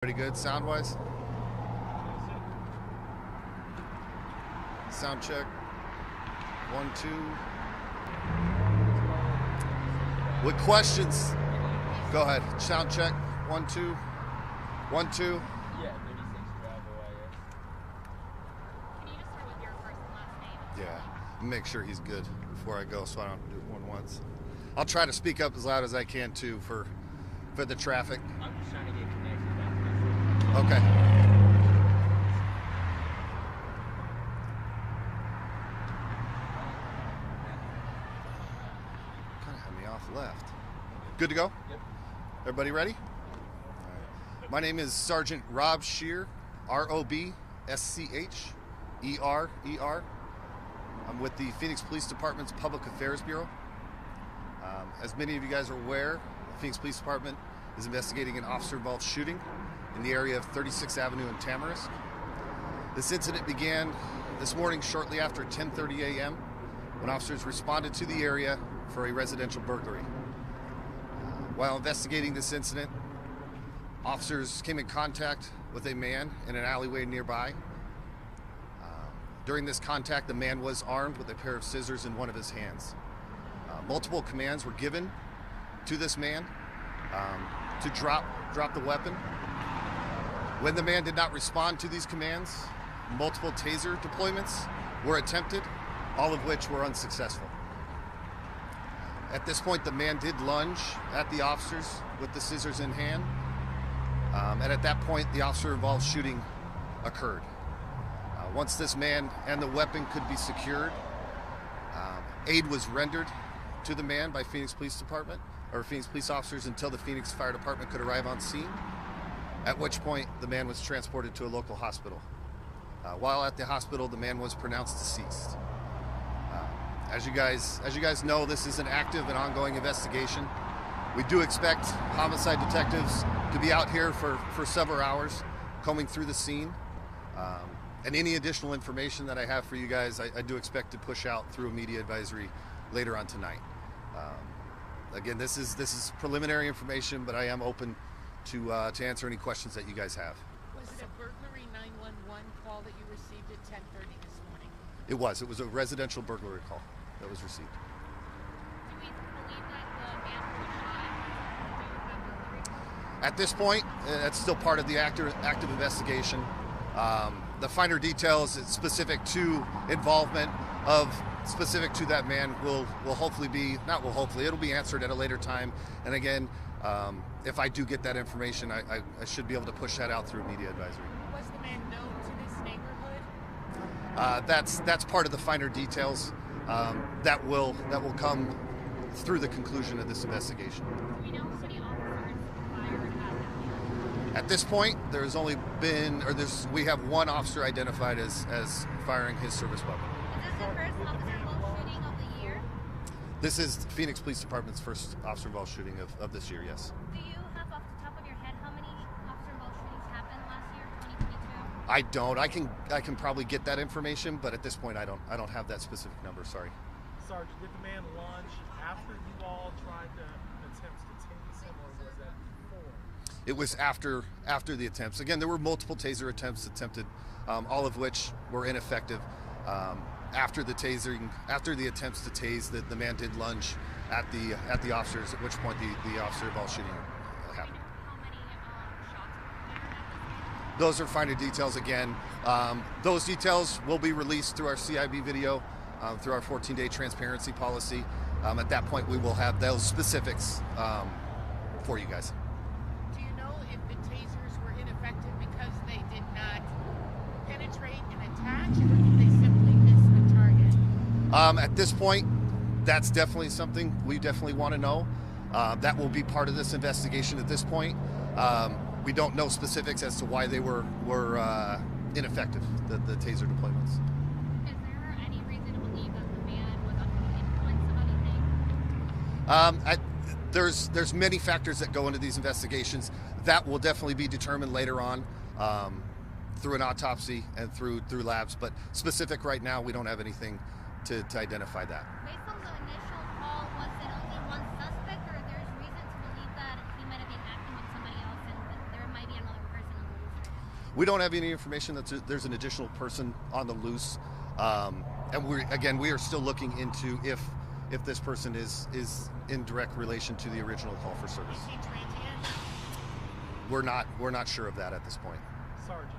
Pretty good sound-wise? Sound check. 1, 2. With questions, go ahead. Sound check. 1, 2. 1, 2. Yeah, 36 driveway. Can you just start with your first and last name? Yeah. Make sure he's good before I go so I don't do it more than once. I'll try to speak up as loud as I can too for the traffic. I'm just trying to get connected. Okay. Kind of had me off left. Good to go? Yep. Everybody ready? All right. My name is Sergeant Rob Scheer, R-O-B-S-C-H-E-R-E-R. I'm with the Phoenix Police Department's Public Affairs Bureau. As many of you guys are aware, the Phoenix Police Department is investigating an officer-involved shooting in the area of 36th Avenue and Tamarisk. This incident began this morning shortly after 10:30 a.m. when officers responded to the area for a residential burglary. While investigating this incident, officers came in contact with a man in an alleyway nearby. During this contact, the man was armed with a pair of scissors in one of his hands. Multiple commands were given to this man to drop the weapon. When the man did not respond to these commands, multiple taser deployments were attempted, all of which were unsuccessful. At this point, the man did lunge at the officers with the scissors in hand, and at that point, the officer-involved shooting occurred. Once this man and the weapon could be secured, aid was rendered to the man by Phoenix Police Department, or Phoenix police officers, until the Phoenix Fire Department could arrive on scene, at which point the man was transported to a local hospital. While at the hospital, the man was pronounced deceased. As you guys know, this is an active and ongoing investigation. We do expect homicide detectives to be out here for several hours combing through the scene. And any additional information that I have for you guys, I do expect to push out through a media advisory later on tonight. Again, this is preliminary information, but I am open to answer any questions that you guys have. Was it a burglary 911 call that you received at 10:30 this morning? It was a residential burglary call that was received. Do we believe that the man who was shot did that burglary? At this point, that's still part of the active investigation. The finer details specific to involvement specific to that man will hopefully be, not will hopefully, it'll be answered at a later time. And again, if I do get that information, I should be able to push that out through media advisory. Was the man known to this neighborhood? That's part of the finer details that will come through the conclusion of this investigation. Do we know how many officers fired at that man? At this point, there's only been, we have one officer identified as firing his service weapon. Is this the first officer-involved shooting of the year? This is Phoenix Police Department's first officer-involved shooting of this year, yes. Do you have off the top of your head how many officer-involved shootings happened last year, 2022? I don't. I can probably get that information, but at this point, I don't have that specific number. Sorry. Sergeant, did the man lunge after you all tried to attempt to tase him, or was that before? It was after the attempts. Again, there were multiple taser attempts attempted, all of which were ineffective. After the attempts to tase, the man did lunge at the officers, at which point the officer-involved shooting happened. How many shots were there at this time? Those are finer details again. Those details will be released through our CIB video, through our 14-day transparency policy. At that point, we will have those specifics for you guys. Do you know if the tasers were ineffective because they did not penetrate and attach, or did they simply miss the target? At this point, that's definitely something we definitely want to know. That will be part of this investigation at this point. We don't know specifics as to why they were ineffective, the taser deployments. Is there any reason to believe that the man was under the influence of anything? There's many factors that go into these investigations. That will definitely be determined later on through an autopsy and through labs. But specific right now, we don't have anything to identify that. Based on the initial call, was it only one suspect, or there's reason to believe that he might have been acting with somebody else and there might be another person We don't have any information that there's an additional person on the loose, and we are still looking into if this person is in direct relation to the original call for service. Is he transient? We're not sure of that at this point. Sergeant,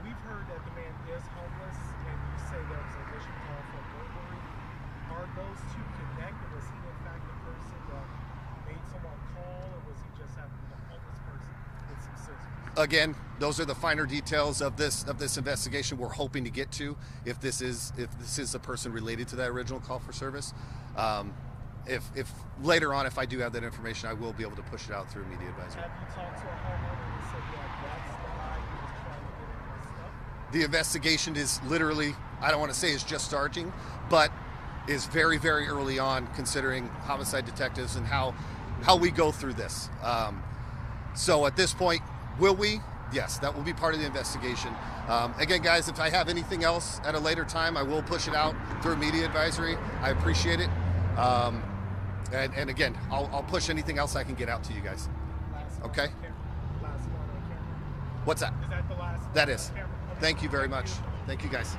we've heard that the man is homeless, and you say there was an initial call for burglary. Are those two connected? Was he in fact the person that made someone call, or was he just having a homeless person with some scissors? Again, those are the finer details of this investigation we're hoping to get to. If this is a person related to that original call for service, if later on, if I do have that information, I will be able to push it out through media advisory. Have you talked to a homeowner and said, yeah, that's the guy who was trying to get in my stuff? The investigation is literally, I don't want to say is just starting, but is very, very early on, considering homicide detectives and how we go through this. So at this point, will we? Yes, that will be part of the investigation. Again, guys, if I have anything else at a later time, I will push it out through media advisory. I appreciate it. And again, I'll push anything else I can get out to you guys. Okay? Last one on camera. What's that? Is that the last one That on is. camera? Thank you very much. Thank you, guys.